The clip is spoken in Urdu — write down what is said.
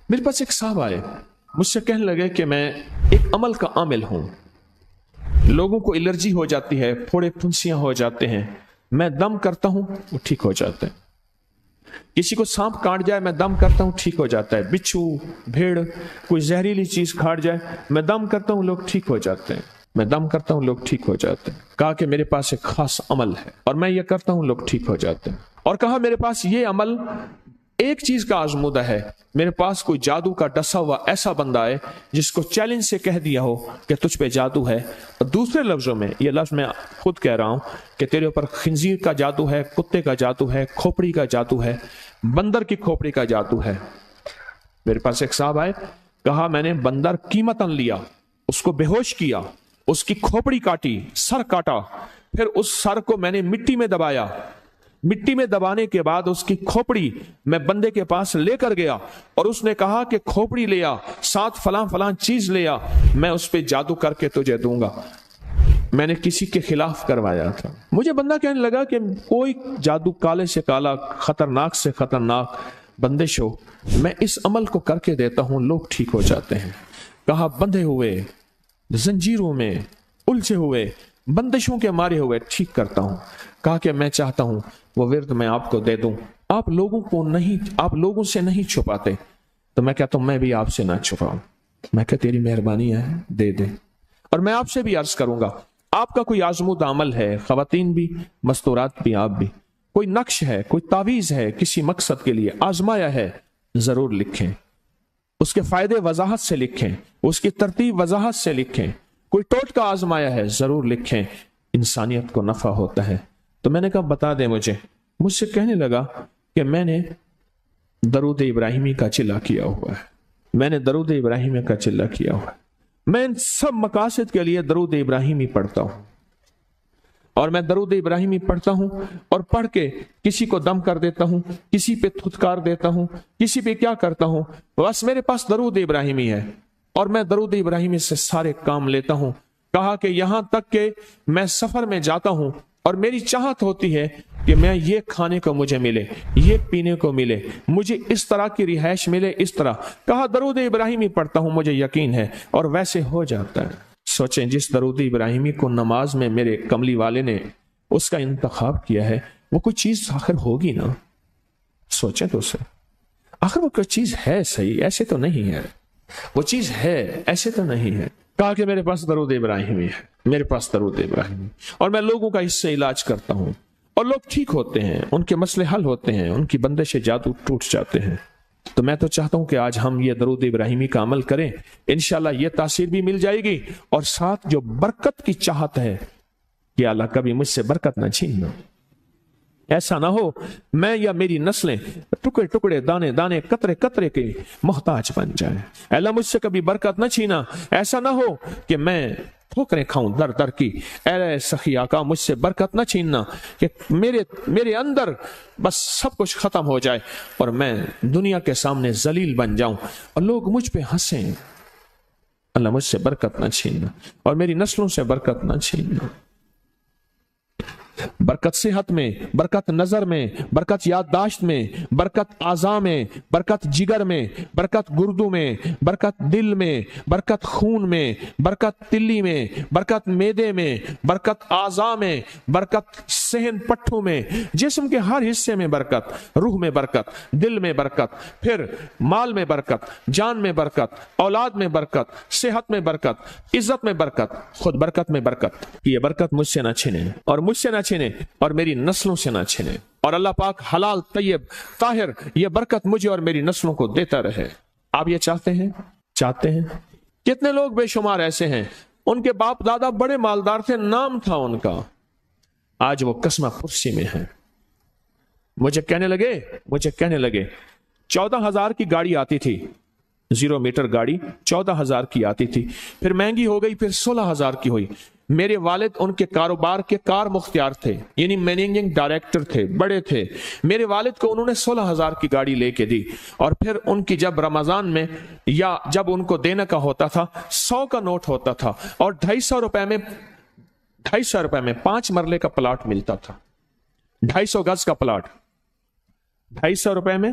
میرے پاس ایک صاحب آئے, مجھ سے کہنے لگے کہ میں ایک عمل کا عامل ہوں, لوگوں کو الرجی ہو جاتی ہے, پھوڑے پھنسیاں ہو جاتے ہیں, میں دم کرتا ہوں وہ ٹھیک ہو جاتے ہیں. کسی کو سانپ کاٹ جائے میں دم کرتا ہوں ٹھیک ہو جاتا ہے. بچھو, بھیڑ, کوئی زہریلی چیز کھاٹ جائے میں دم کرتا ہوں لوگ ٹھیک ہو جاتے ہیں. میں دم کرتا ہوں لوگ ٹھیک ہو جاتے ہیں. کہا کہ میرے پاس ایک خاص عمل ہے اور میں یہ کرتا ہوں لوگ ٹھیک ہو جاتے ہیں. اور کہا میرے پاس یہ عمل ایک چیز کا آزمودہ ہے, میرے پاس کوئی جادو کا ڈسا ہوا ایسا بندہ ہے جس کو چیلنج سے کہہ دیا ہو کہ تجھ پہ جادو ہے, اور دوسرے لفظوں میں یہ لفظ میں خود کہہ رہا ہوں کہ تیرے اوپر خنزیر کا جادو ہے, کتے کا جادو ہے, کھوپڑی کا جادو ہے, بندر کی کھوپڑی کا جادو ہے. میرے پاس ایک صاحب آئے, کہا میں نے بندر قیمتاً لیا, اس کو بے ہوش کیا, اس کی کھوپڑی کاٹی, سر کاٹا, پھر اس سر کو میں نے مٹی میں دبایا, مٹی میں دبانے کے بعد اس کی کھوپڑی میں بندے کے پاس لے کر گیا اور اس نے کہا کہ کھوپڑی لیا, ساتھ فلاں فلاں چیز لیا, میں اس پہ جادو کر کے تجھے دوں گا. میں نے کسی کے خلاف کروایا تھا. مجھے بندہ کہنے لگا کہ کوئی جادو کالے سے کالا, خطرناک سے خطرناک بندش ہو, میں اس عمل کو کر کے دیتا ہوں لوگ ٹھیک ہو جاتے ہیں. کہا بندھے ہوئے, زنجیروں میں الجھے ہوئے, بندشوں کے مارے ہوئے ٹھیک کرتا ہوں. کہا کہ میں چاہتا ہوں وہ ورد میں آپ کو دے دوں, آپ لوگوں سے نہیں چھپاتے. تو میں کہتا ہوں میں بھی آپ سے نہ چھپاؤں. میں کہ تیری مہربانی ہے دے دے. اور میں آپ سے بھی عرض کروں گا, آپ کا کوئی آزمودہ عمل ہے, خواتین بھی, مستورات بھی, آپ بھی, کوئی نقش ہے, کوئی تعویذ ہے, کسی مقصد کے لیے آزمایا ہے, ضرور لکھیں. اس کے فائدے وضاحت سے لکھیں, اس کی ترتیب وضاحت سے لکھیں. کوئی ٹوٹکا آزمایا ہے ضرور لکھیں, انسانیت کو نفع ہوتا ہے. تو میں نے کہا بتا دیں مجھ سے کہنے لگا کہ میں نے درود ابراہیمی کا چلہ کیا ہوا ہے, میں نے درود ابراہیمی کا چلہ کیا ہوا ہے, میں ان سب مقاصد کے لیے درود ابراہیمی پڑھتا ہوں, اور میں درود ابراہیمی پڑھتا ہوں اور پڑھ کے کسی کو دم کر دیتا ہوں, کسی پہ تھتکار دیتا ہوں, کسی پہ کیا کرتا ہوں, بس میرے پاس درود ابراہیمی ہے اور میں درود ابراہیمی سے سارے کام لیتا ہوں. کہا کہ یہاں تک کہ میں سفر میں جاتا ہوں اور میری چاہت ہوتی ہے کہ میں یہ کھانے کو مجھے ملے, یہ پینے کو ملے, مجھے اس طرح کی رہائش ملے, اس طرح. کہا درود ابراہیمی پڑھتا ہوں, مجھے یقین ہے, اور ویسے ہو جاتا ہے. سوچیں جس درود ابراہیمی کو نماز میں میرے کملی والے نے اس کا انتخاب کیا ہے, وہ کوئی چیز آخر ہوگی نا. سوچیں تو اسے, آخر وہ کوئی چیز ہے صحیح, ایسے تو نہیں ہے, وہ چیز ہے ایسے تو نہیں ہے. کہا کہ میرے پاس درود ابراہیمی ہے, میرے پاس درود ابراہیمی, اور میں لوگوں کا اس سے علاج کرتا ہوں اور لوگ ٹھیک ہوتے ہیں, ان کے مسئلے حل ہوتے ہیں, ان کی بندش جادو ٹوٹ جاتے ہیں. تو میں تو چاہتا ہوں کہ آج ہم یہ درود ابراہیمی کا عمل کریں, انشاءاللہ یہ تاثیر بھی مل جائے گی, اور ساتھ جو برکت کی چاہت ہے کہ اللہ کبھی مجھ سے برکت نہ چھیننا. ایسا نہ ہو میں یا میری نسلیں ٹکڑے ٹکڑے, دانے دانے, قطرے قطرے کے محتاج بن جائیں. اللہ مجھ سے کبھی برکت نہ چھینا. ایسا نہ ہو کہ میں ٹھوکریں کھاؤں در در کی. اے سخی آقا مجھ سے برکت نہ چھیننا کہ میرے اندر بس سب کچھ ختم ہو جائے اور میں دنیا کے سامنے ذلیل بن جاؤں اور لوگ مجھ پہ ہنسیں. اللہ مجھ سے برکت نہ چھیننا اور میری نسلوں سے برکت نہ چھیننا. برکت صحت میں, برکت نظر میں, برکت یادداشت میں, برکت اعضاء میں, برکت جگر میں, برکت گردوں میں, برکت دل میں, برکت خون میں, برکت تلی میں, برکت معدے میں, برکت اعضاء میں, برکت صحن پٹھوں میں, جسم کے ہر حصے میں برکت, روح میں برکت, دل میں برکت, پھر مال میں برکت, جان میں برکت, اولاد میں برکت, صحت میں برکت, عزت میں برکت, خود برکت میں برکت. یہ برکت مجھ سے نہ چھنے اور مجھ سے نہ چھنے اور میری نسلوں سے نہ چھنے, اور اللہ پاک حلال طیب طاہر یہ برکت مجھے اور میری نسلوں کو دیتا رہے. آپ یہ چاہتے ہیں؟ کتنے لوگ بے شمار ایسے ہیں, ان کے باپ دادا بڑے مالدار تھے, نام تھا ان کا, آج وہ قسمہ پرسی میں ہیں. مجھے کہنے لگے 14,000 کی گاڑی آتی تھی, 0 میٹر گاڑی 14,000 کی آتی تھی, پھر مہنگی ہو گئی, پھر 16,000 کی ہوئی. میرے والد ان کے کاروبار کے کار مختار تھے, یعنی مینیجنگ ڈائریکٹر تھے, بڑے تھے. میرے والد کو انہوں نے 16,000 کی گاڑی لے کے دی, اور پھر ان کی جب رمضان میں یا جب ان کو دینے کا ہوتا تھا 100 کا نوٹ ہوتا تھا, اور 250 روپے میں 5 مرلے کا پلاٹ ملتا تھا, 250 گز کا پلاٹ, 250 روپے میں